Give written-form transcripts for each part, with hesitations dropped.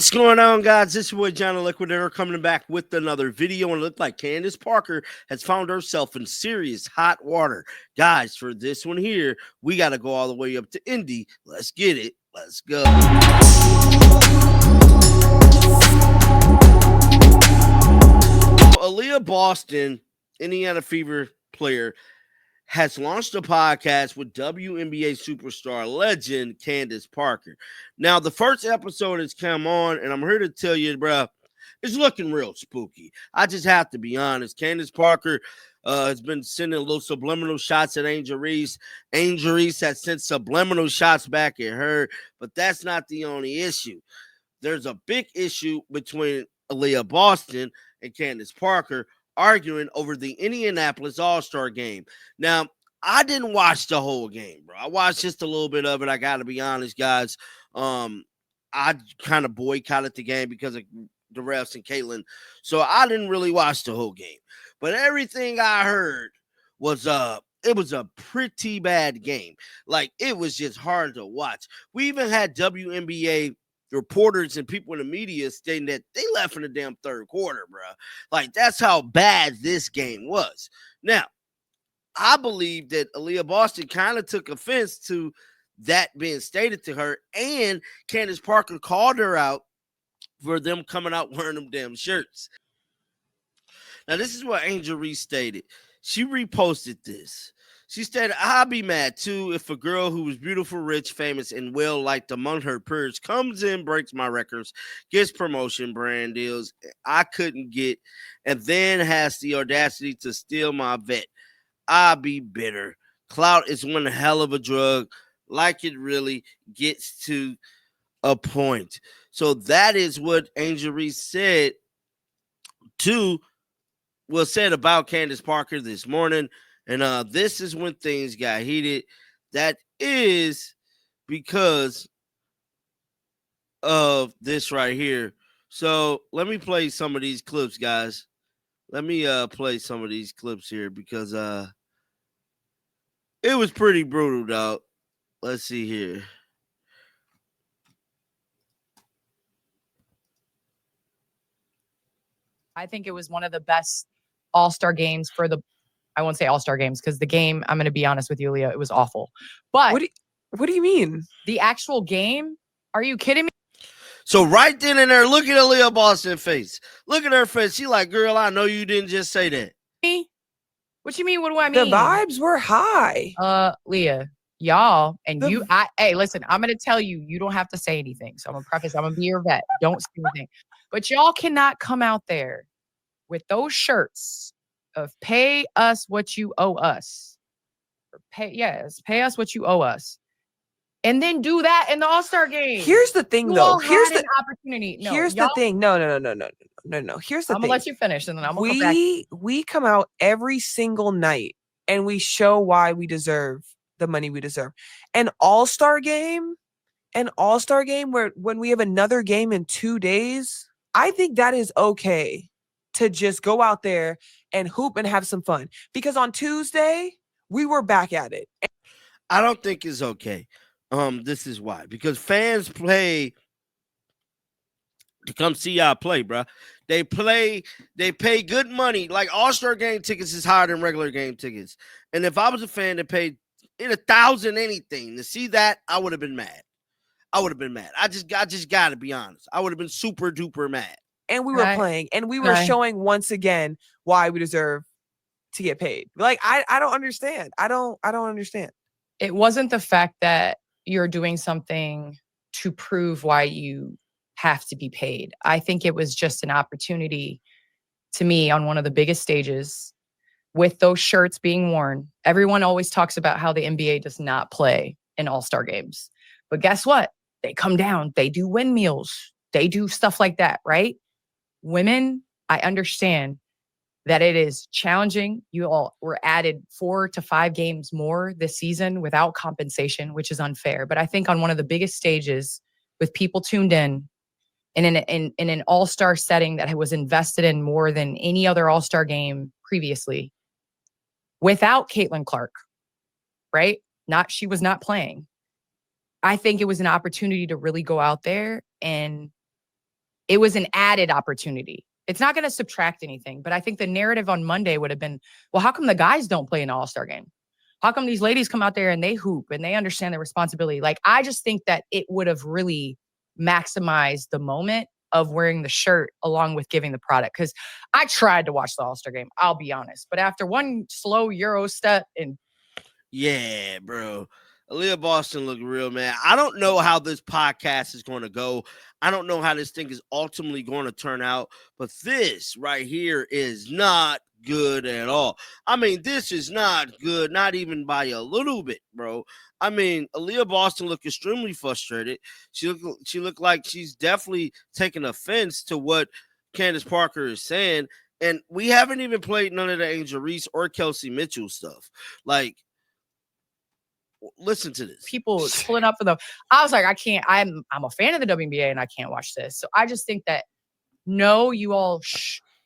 What's going on, guys? This is your boy John the Liquidator coming back with another video. And it looked like Candace Parker has found herself in serious hot water. Guys, for this one here, we got to go all the way up to Indy. Let's get it. Let's go. Aliyah Boston, Indiana Fever player, has launched a podcast with WNBA superstar legend Candace Parker. Now, the first episode has come on, and I'm here to tell you, bro, it's looking real spooky. I just have to be honest. Candace Parker has been sending little subliminal shots at Angel Reese. Angel Reese has sent subliminal shots back at her, but that's not the only issue. There's a big issue between Aliyah Boston and Candace Parker arguing over the Indianapolis All-Star game. Now, I didn't watch the whole game, bro. I watched just a little bit of it. I got to be honest, guys. I kind of boycotted the game because of the refs and Caitlin. So I didn't really watch the whole game. But everything I heard was it was a pretty bad game. Like, it was just hard to watch. We even had WNBA reporters and people in the media stating that they left in the damn third quarter, bro. Like, that's how bad this game was. Now, I believe that Aliyah Boston kind of took offense to that being stated to her, and Candace Parker called her out for them coming out wearing them damn shirts. Now, this is what Angel Reese stated. She reposted this. She said, I'll be mad too if a girl who was beautiful, rich, famous, and well-liked among her peers comes in, breaks my records, gets promotion, brand deals I couldn't get, and then has the audacity to steal my vet. I'll be bitter. Clout is one hell of a drug, like it really gets to a point. So that is what Angel Reese said about Candace Parker this morning. And this is when things got heated. That is because of this right here. So let me play some of these clips, guys. Let me play some of these clips here because it was pretty brutal, dog. Let's see here. I think it was one of the best all-star games I won't say all-star games because the game, I'm going to be honest with you, Leah, it was awful. But what do you mean? The actual game? Are you kidding me? So right then and there, look at Aliyah Boston's face. Look at her face. She like, girl, I know you didn't just say that. Me? What you mean? What do I mean? The vibes were high. Leah, y'all, and hey, listen, I'm going to tell you, you don't have to say anything. So I'm going to preface, I'm going to be your vet. Don't say anything. But y'all cannot come out there with those shirts of pay us what you owe us. Pay us what you owe us. And then do that in the All-Star game. Here's the thing, though. Here's the opportunity. No, here's the thing. No. Here's the thing. I'm gonna let you finish, and then I'm gonna go back. We come out every single night and we show why we deserve the money we deserve. An All-Star game where when we have another game in 2 days, I think that is okay to just go out there and hoop and have some fun. Because on Tuesday, we were back at it. I don't think it's okay. This is why. Because fans play to come see y'all play, bro. They pay good money. Like, All-Star game tickets is higher than regular game tickets. And if I was a fan that paid $1,000 anything to see that, I would have been mad. I just got to be honest. I would have been super duper mad. And we were playing, and we were showing once again why we deserve to get paid. Like, I don't understand. I don't understand. It wasn't the fact that you're doing something to prove why you have to be paid. I think it was just an opportunity to me on one of the biggest stages with those shirts being worn. Everyone always talks about how the NBA does not play in all-star games. But guess what? They come down. They do windmills. They do stuff like that, right? Women, I understand that it is challenging. You all were added 4 to 5 games more this season without compensation, which is unfair. But I think on one of the biggest stages with people tuned in an all-star setting that was invested in more than any other all-star game previously, without Caitlin Clark, right? She was not playing. I think it was an opportunity to really go out there and it was an added opportunity. It's not going to subtract anything, but I think the narrative on Monday would have been, well, how come the guys don't play an all-star game? How come these ladies come out there and they hoop and they understand their responsibility? Like, I just think that it would have really maximized the moment of wearing the shirt along with giving the product. Because I tried to watch the all-star game, I'll be honest. But after one slow Euro step and yeah, bro. Aliyah Boston looked real, man. I don't know how this podcast is going to go. I don't know how this thing is ultimately going to turn out. But this right here is not good at all. I mean, this is not good, not even by a little bit, bro. I mean, Aliyah Boston looked extremely frustrated. She looked like she's definitely taking offense to what Candace Parker is saying. And we haven't even played none of the Angel Reese or Kelsey Mitchell stuff. Like, listen to this. People pulling up for them. I was like, I can't. I'm a fan of the WNBA and I can't watch this. So I just think that no, you all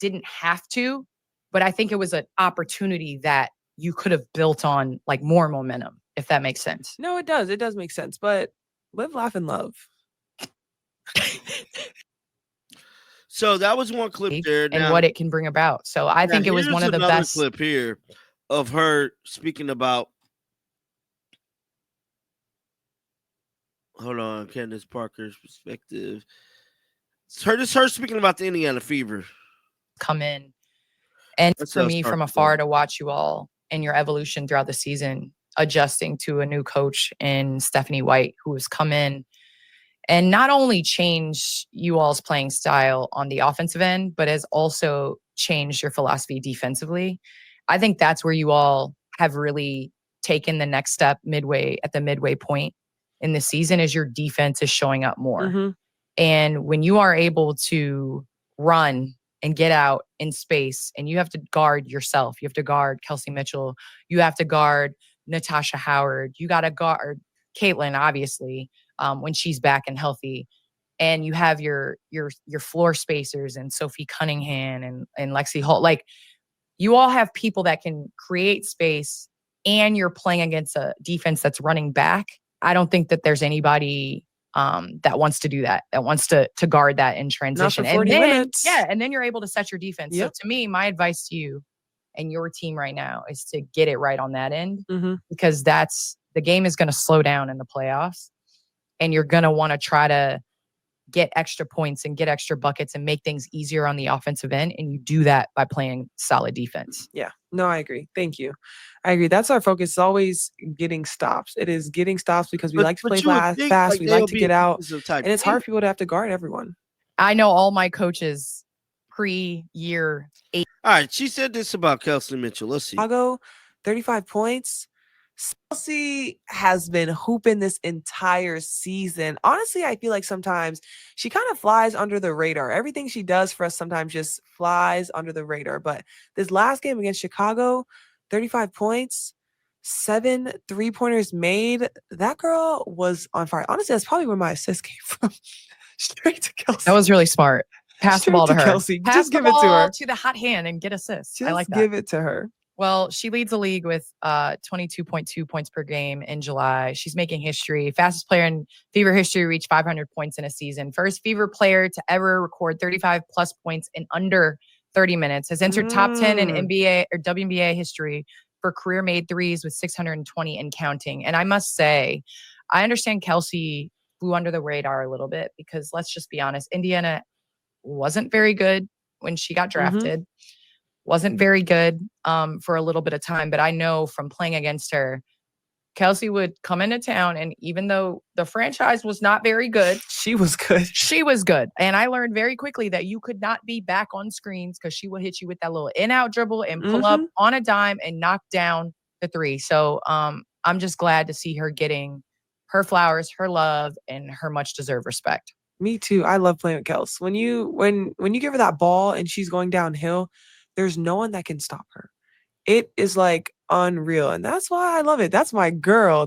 didn't have to, but I think it was an opportunity that you could have built on like more momentum, if that makes sense. No, it does. It does make sense. But live, laugh, and love. So that was one clip there. And what it can bring about. So I think it was one of the best. Clip here of her speaking about. Hold on, Candace Parker's perspective. It's her speaking about the Indiana Fever. Come in. And for me, from afar, to watch you all and your evolution throughout the season, adjusting to a new coach in Stephanie White, who has come in and not only changed you all's playing style on the offensive end, but has also changed your philosophy defensively. I think that's where you all have really taken the next step at the midway point in the season, is your defense is showing up more. Mm-hmm. And when you are able to run and get out in space, and you have to guard yourself, you have to guard Kelsey Mitchell, you have to guard Natasha Howard, you got to guard Caitlin, obviously, when she's back and healthy. And you have your floor spacers and Sophie Cunningham and Lexi Holt. Like, you all have people that can create space, and you're playing against a defense that's running back. I don't think that there's anybody that wants to do that wants to guard that in transition. Not for 40 minutes. Yeah, and then you're able to set your defense. Yep. So to me, my advice to you and your team right now is to get it right on that end, because the game is going to slow down in the playoffs, and you're going to want to try to get extra points and get extra buckets and make things easier on the offensive end. And you do that by playing solid defense. Yeah, no, I agree. Thank you. I agree. That's our focus, is always getting stops. It is getting stops because we like to play fast. Like, we like to get out. And it's hard for people to have to guard everyone. I know all my coaches pre-year 8. All right, she said this about Kelsey Mitchell. Let's see. Chicago, 35 points. Kelsey has been hooping this entire season. Honestly, I feel like sometimes she kind of flies under the radar. Everything she does for us sometimes just flies under the radar. But this last game against Chicago, 35 points, 7 3-pointers made. That girl was on fire. Honestly, that's probably where my assist came from. Straight to Kelsey. That was really smart. Pass the ball to her. Kelsey. Pass just give the it to her. To the hot hand and get assists. Just I like that. Give it to her. Well, she leads the league with 22.2 points per game in July. She's making history. Fastest player in Fever history, reached 500 points in a season. First Fever player to ever record 35 plus points in under 30 minutes. Has entered top 10 in NBA or WNBA history for career made threes with 620 and counting. And I must say, I understand Kelsey flew under the radar a little bit because, let's just be honest, Indiana wasn't very good when she got drafted. Wasn't very good for a little bit of time. But I know from playing against her, Kelsey would come into town, and even though the franchise was not very good, she was good. She was good. And I learned very quickly that you could not be back on screens, because she would hit you with that little in-out dribble and pull up on a dime and knock down the three. So I'm just glad to see her getting her flowers, her love, and her much deserved respect. Me too. I love playing with Kels. When you give her that ball and she's going downhill, there's no one that can stop her. It is like unreal. And that's why I love it. That's my girl.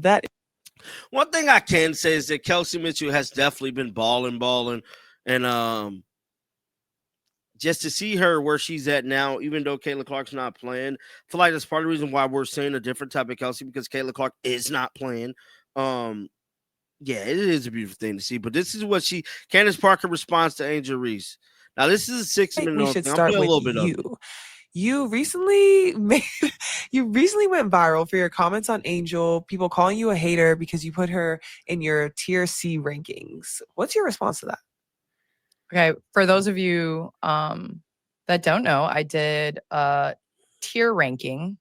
One thing I can say is that Kelsey Mitchell has definitely been balling. And just to see her where she's at now, even though Caitlin Clark's not playing, I feel like that's part of the reason why we're seeing a different type of Kelsey, because Caitlin Clark is not playing. Yeah, it is a beautiful thing to see. But this is what Candace Parker responds to Angel Reese. Now, this is a 6-minute We long should thing. I'll start play a with little bit of it. you. You recently went viral for your comments on Angel, people calling you a hater because you put her in your tier C rankings. What's your response to that? Okay, for those of you that don't know, I did a tier ranking,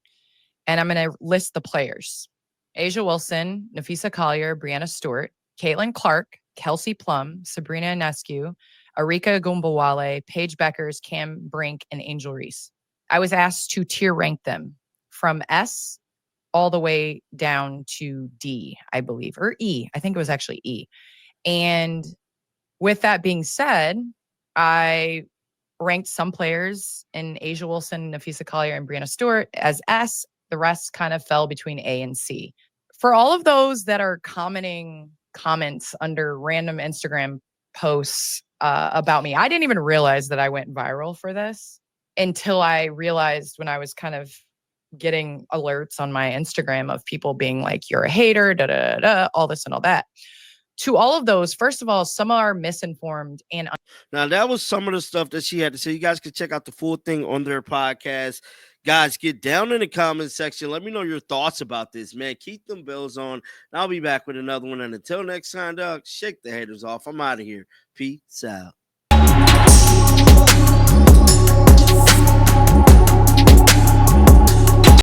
and I'm going to list the players: Asia Wilson, Nafisa Collier, Brianna Stewart, Caitlin Clark, Kelsey Plum, Sabrina Ionescu, Arika Gumbawale, Paige Beckers, Cam Brink, and Angel Reese. I was asked to tier rank them from S all the way down to D, I believe, or E. I think it was actually E. And with that being said, I ranked some players in Asia Wilson, Nafisa Collier, and Brianna Stewart as S. The rest kind of fell between A and C. For all of those that are commenting comments under random Instagram posts about me, I didn't even realize that I went viral for this until I realized when I was kind of getting alerts on my Instagram of people being like, you're a hater, da da da, all this and all that. To all of those, first of all, some are misinformed and Now, that was some of the stuff that she had to say. You guys can check out the full thing on their podcast. Guys, get down in the comment section. Let me know your thoughts about this, man. Keep them bells on. And I'll be back with another one. And until next time, dog, shake the haters off. I'm out of here. Peace out.